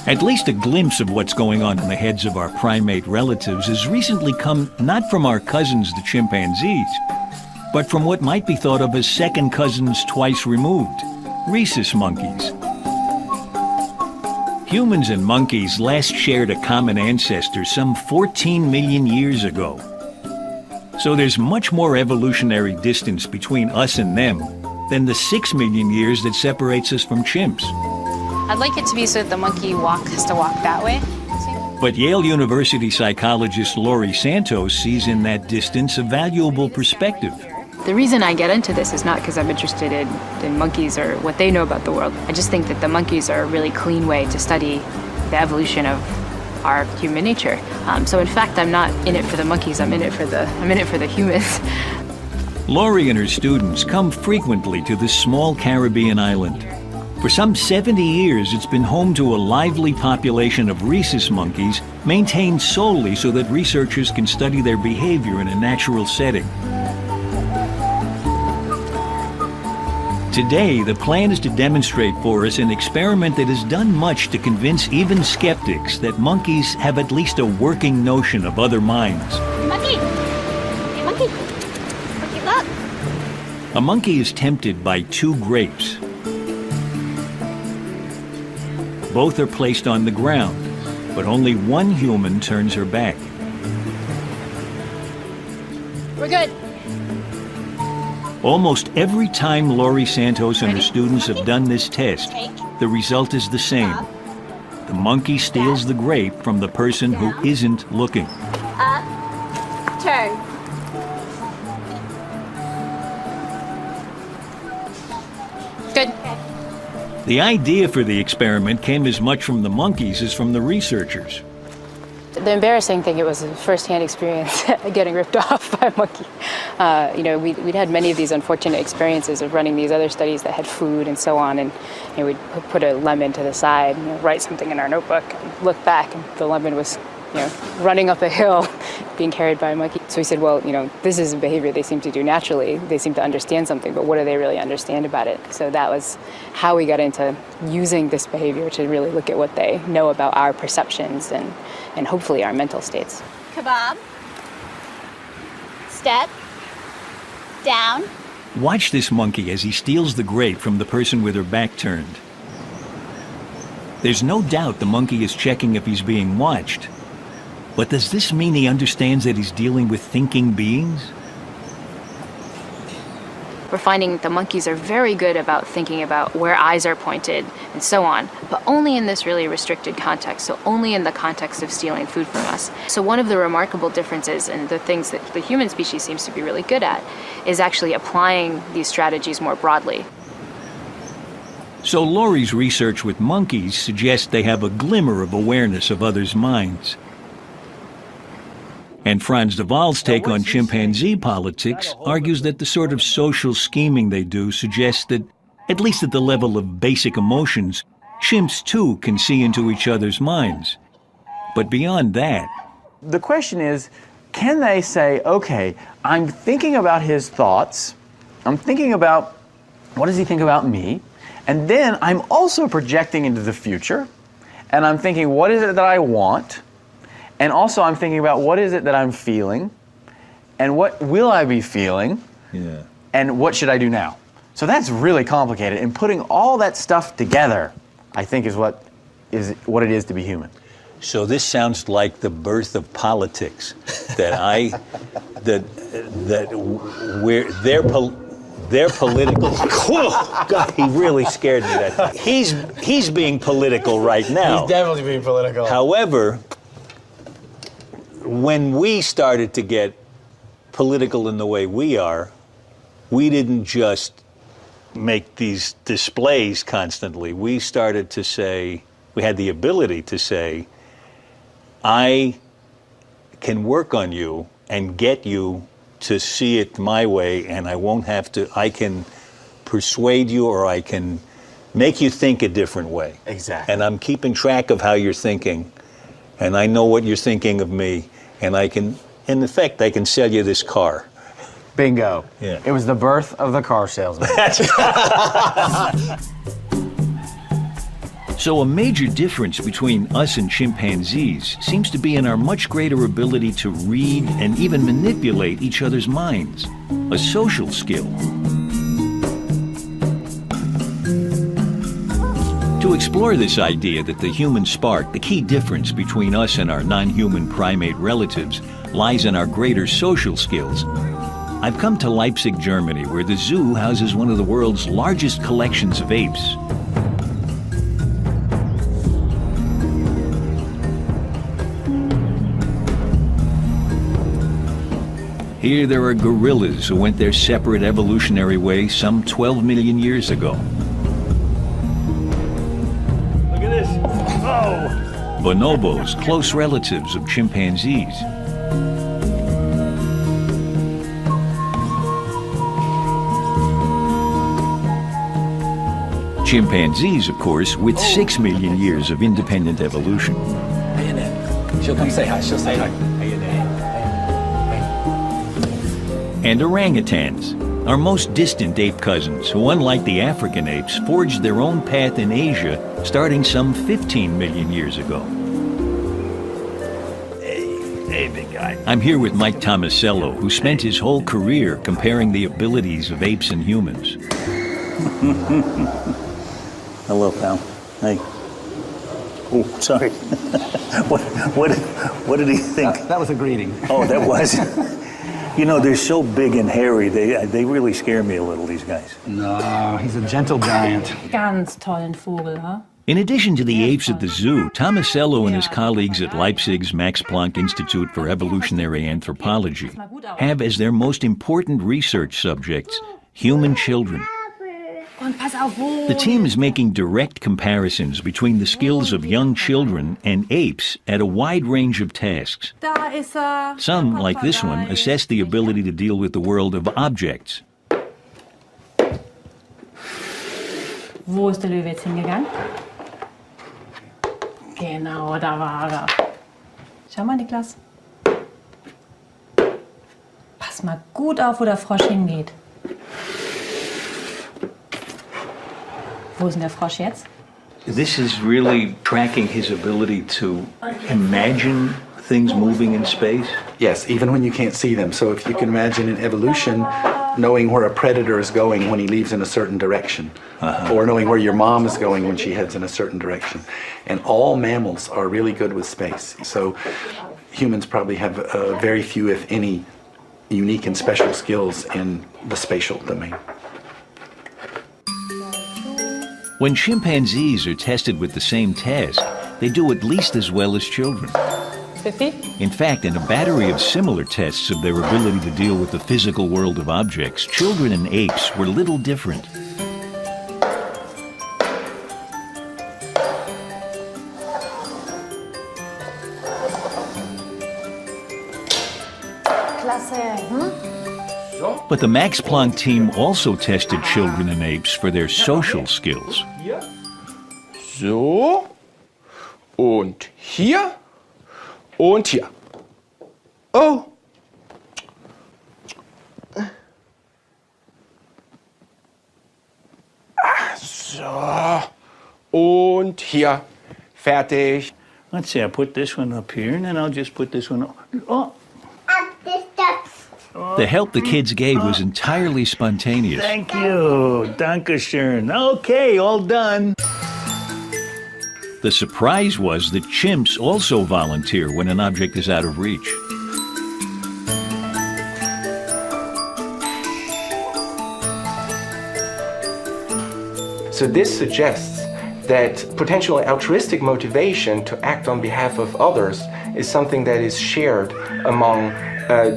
At least a glimpse of what's going on in the heads of our primate relatives has recently come not from our cousins, the chimpanzees, but from what might be thought of as second cousins twice removed, rhesus monkeys. Humans and monkeys last shared a common ancestor some 14 million years ago. So there's much more evolutionary distance between us and them than the 6 million years that separates us from chimps. I'd like it to be so that the monkey has to walk that way. But Yale University psychologist Laurie Santos sees in that distance a valuable perspective. The reason I get into this is not because I'm interested in monkeys or what they know about the world. I just think that the monkeys are a really clean way to study the evolution of our human nature. So in fact, I'm not in it for the monkeys, I'm in it for the humans. Laurie and her students come frequently to this small Caribbean island. For some 70 years, it's been home to a lively population of rhesus monkeys, maintained solely so that researchers can study their behavior in a natural setting. Today, the plan is to demonstrate for us an experiment that has done much to convince even skeptics that monkeys have at least a working notion of other minds. Monkey! Hey, monkey! Monkey, look! A monkey is tempted by 2 grapes. Both are placed on the ground, but only one human turns her back. We're good. Almost every time Laurie Santos and her students have done this test, the result is the same. The monkey steals the grape from the person who isn't looking. Up. Turn. Good. The idea for the experiment came as much from the monkeys as from the researchers. The embarrassing thing, it was a first-hand experience getting ripped off by a monkey. We'd had many of these unfortunate experiences of running these other studies that had food and so on, and we'd put a lemon to the side, write something in our notebook, and look back, and the lemon was running up a hill, being carried by a monkey. So we said, well, this is a behavior they seem to do naturally. They seem to understand something, but what do they really understand about it? So that was how we got into using this behavior to really look at what they know about our perceptions and hopefully our mental states. Kebab. Step. Down. Watch this monkey as he steals the grape from the person with her back turned. There's no doubt the monkey is checking if he's being watched. But does this mean he understands that he's dealing with thinking beings? We're finding that the monkeys are very good about thinking about where eyes are pointed and so on, but only in this really restricted context, so only in the context of stealing food from us. So one of the remarkable differences and the things that the human species seems to be really good at is actually applying these strategies more broadly. So Laurie's research with monkeys suggests they have a glimmer of awareness of others' minds. And Franz de Waal's take on chimpanzee politics argues that the sort of social scheming they do suggests that, at least at the level of basic emotions, chimps too can see into each other's minds. But beyond that... The question is, can they say, okay, I'm thinking about his thoughts, I'm thinking about what does he think about me, and then I'm also projecting into the future, and I'm thinking, what is it that I want? And also I'm thinking about what is it that I'm feeling, and what will I be feeling, and what should I do now? So that's really complicated, and putting all that stuff together, I think, is what it is to be human. So this sounds like the birth of politics, that they're political. Whoa, God, he really scared me that time. He's being political right now. He's definitely being political. However, when we started to get political in the way we are, we didn't just make these displays constantly. We started to say, we had the ability to say, I can work on you and get you to see it my way, and I won't have to, I can persuade you, or I can make you think a different way. Exactly. And I'm keeping track of how you're thinking, and I know what you're thinking of me, and I can, in effect, I can sell you this car. Bingo. Yeah. It was the birth of the car salesman. So a major difference between us and chimpanzees seems to be in our much greater ability to read and even manipulate each other's minds, a social skill. To explore this idea that the human spark, the key difference between us and our non-human primate relatives, lies in our greater social skills, I've come to Leipzig, Germany, where the zoo houses one of the world's largest collections of apes. Here there are gorillas who went their separate evolutionary way some 12 million years ago. Look at this. Oh! Bonobos, close relatives of chimpanzees. Chimpanzees, of course, with 6 million years of independent evolution. She'll come say hi. She'll say hi. And orangutans, our most distant ape cousins, who, unlike the African apes, forged their own path in Asia starting some 15 million years ago. Hey, big guy. I'm here with Mike Tomasello, who spent his whole career comparing the abilities of apes and humans. Hello, pal. Hey. Oh, sorry. What did he think? That was a greeting. Oh, that was. You know, they're so big and hairy. They really scare me a little, these guys. No, he's a gentle giant. Ganz tollen Vogel, huh? In addition to the apes at the zoo, Tomasello and his colleagues at Leipzig's Max Planck Institute for Evolutionary Anthropology have as their most important research subjects human children. Und pass auf, wo? The team is making direct comparisons between the skills of young children and apes at a wide range of tasks. Da ist er. Some, like this one, assess the ability to deal with the world of objects. Wo ist der Löwe jetzt hingegangen? Genau, da war er. Schau mal, Niklas. Pass mal gut auf, wo der Frosch hingeht. Wo ist denn der Frosch jetzt? This is really tracking his ability to imagine things moving in space. Yes, even when you can't see them. So if you can imagine in evolution, knowing where a predator is going when he leaves in a certain direction, or knowing where your mom is going when she heads in a certain direction. And all mammals are really good with space. So humans probably have very few, if any, unique and special skills in the spatial domain. When chimpanzees are tested with the same task, they do at least as well as children. 50? In fact, in a battery of similar tests of their ability to deal with the physical world of objects, children and apes were little different. But the Max Planck team also tested children and apes for their social skills. So. Und hier. Und hier. Oh. So. Und hier. Fertig. Let's see, I'll put this one up here, and then I'll just put this one up. Oh, The help the kids gave was entirely spontaneous. thank you. Dankeschön. Okay, all done. The surprise was that chimps also volunteer when an object is out of reach. So this suggests that potentially altruistic motivation to act on behalf of others is something that is shared among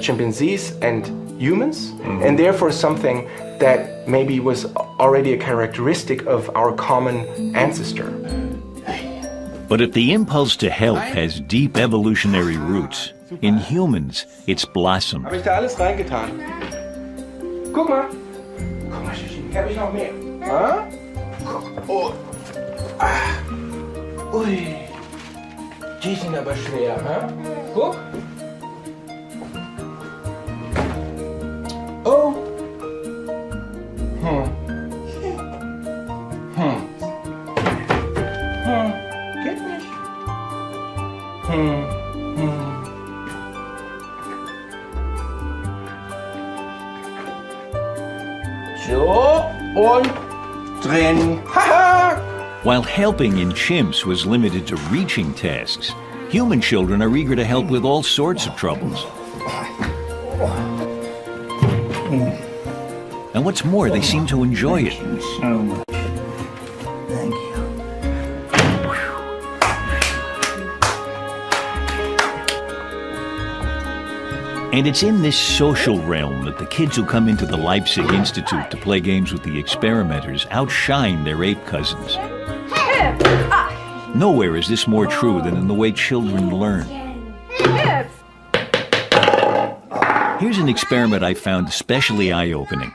chimpanzees and humans, and therefore something that maybe was already a characteristic of our common ancestor. But if the impulse to help has deep evolutionary roots, in humans it's blossomed. Habe ich da alles reingetan? Guck mal. Guck mal, Shishi, ich habe noch mehr. Ah? Guck. Oh. Ah. Ui. Die sind aber schwer, ha? Guck. Oh. Hm. Hm. Hm. und drin. Haha! While helping in chimps was limited to reaching tasks, human children are eager to help with all sorts of troubles. And what's more, they seem to enjoy it. So much. Thank you. And it's in this social realm that the kids who come into the Leipzig Institute to play games with the experimenters outshine their ape cousins. Nowhere is this more true than in the way children learn. Here's an experiment I found especially eye-opening.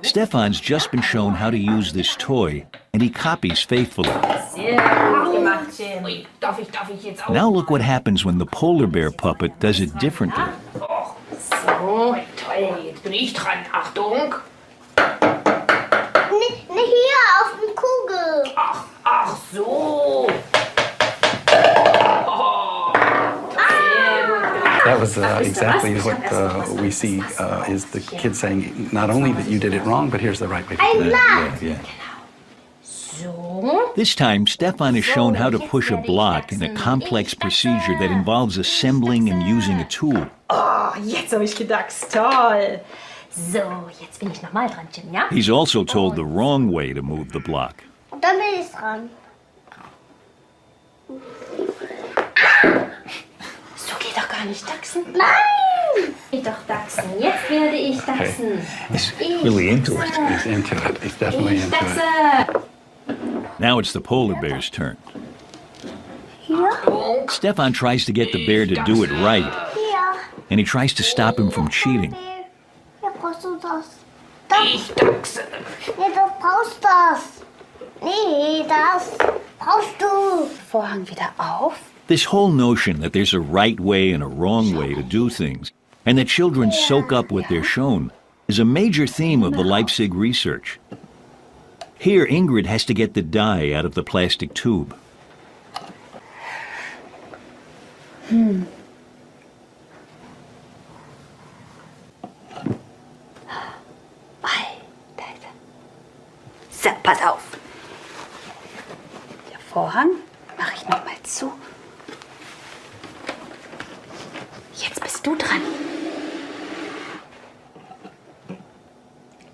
Stefan's just been shown how to use this toy, and he copies faithfully. Now look what happens when the polar bear puppet does it differently. So, toll, jetzt bin ich dran. Achtung. Hier auf dem Kugel. Ach so. That was exactly what we see is the kid saying, not only that you did it wrong, but here's the right way to do it. Yeah. So. This time, Stefan is shown how to push a block in a complex procedure that involves assembling and using a tool. Oh, jetzt habe ich gedacht, toll. So, jetzt bin ich nochmal dran, Jim, ja? He's also told the wrong way to move the block. Dann bin ich dran. So geht doch gar nicht Dachsen. Nein! Ich doch Dachsen. Jetzt werde ich Dachsen. He's really into it. He's into it. He's definitely Ich into it. Dachse. Now it's the polar bear's turn. Hier? Stefan tries to get the bear to do it right, Hier. and he tries to stop him from cheating. Hier brauchst du das. Ich Dachse. Nee, du brauchst das. Nee, das brauchst du. Vorhang wieder auf. This whole notion that there's a right way and a wrong way to do things, and that children soak up what they're shown, is a major theme of the Leipzig research. Here, Ingrid has to get the dye out of the plastic tube. So, pass auf. Der Vorhang mache ich noch mal zu. Jetzt bist du dran.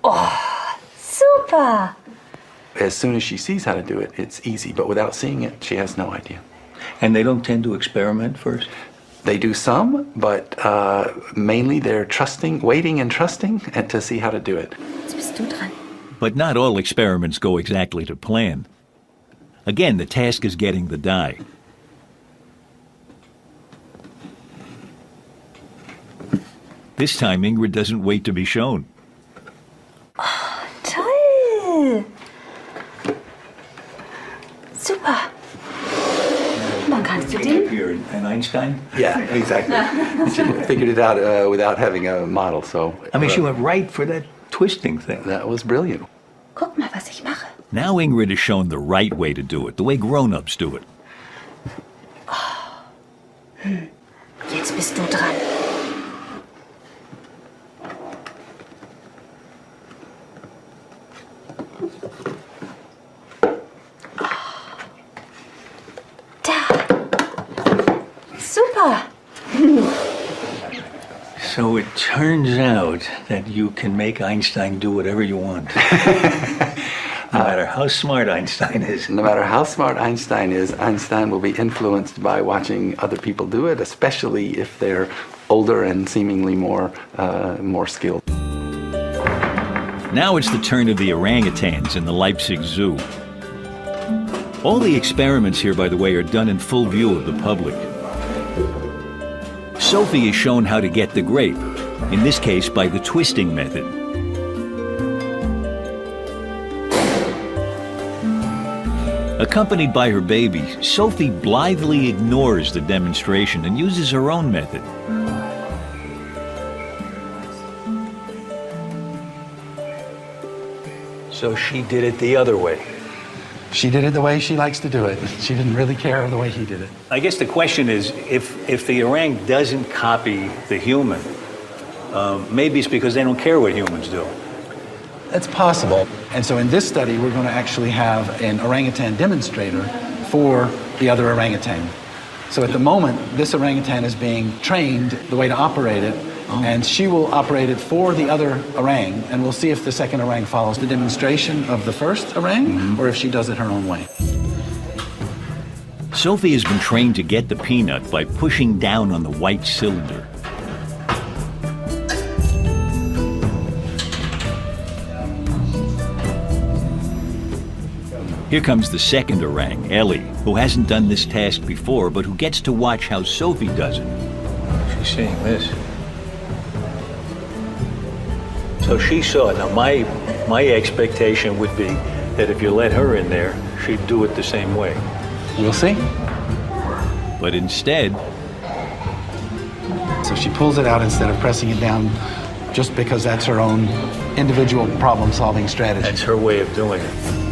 Oh, super. As soon as she sees how to do it, it's easy. But without seeing it, she has no idea. And they don't tend to experiment first? They do some, but mainly they're trusting, waiting and trusting and to see how to do it. Jetzt bist du dran. But not all experiments go exactly to plan. Again, the task is getting the dye. This time, Ingrid doesn't wait to be shown. Toll. Super. Dann kannst du den. You're an Einstein? Yeah, exactly. She figured it out without having a model, so I mean, she went right for that twisting thing. that was brilliant. Guck mal, was ich mache. Now Ingrid is shown the right way to do it, the way grown-ups do it. Jetzt bist du dran. Super. So it turns out that you can make Einstein do whatever you want. No matter how smart Einstein is. No matter how smart Einstein is, Einstein will be influenced by watching other people do it, especially if they're older and seemingly more skilled. Now it's the turn of the orangutans in the Leipzig Zoo. All the experiments here, by the way, are done in full view of the public. Sophie is shown how to get the grape, in this case by the twisting method. Accompanied by her baby, Sophie blithely ignores the demonstration and uses her own method. So she did it the other way. She did it the way she likes to do it. She didn't really care the way he did it. I guess the question is, if the orang doesn't copy the human, maybe it's because they don't care what humans do. That's possible. And so in this study, we're going to actually have an orangutan demonstrator for the other orangutan. So at the moment, this orangutan is being trained the way to operate it, and she will operate it for the other orang, and we'll see if the second orang follows the demonstration of the first orang, or if she does it her own way. Sophie has been trained to get the peanut by pushing down on the white cylinder. Here comes the second orang, Ellie, who hasn't done this task before, but who gets to watch how Sophie does it. She's seeing this. So she saw it. Now my expectation would be that if you let her in there, she'd do it the same way. We'll see. But instead, So she pulls it out instead of pressing it down, just because that's her own individual problem-solving strategy. That's her way of doing it.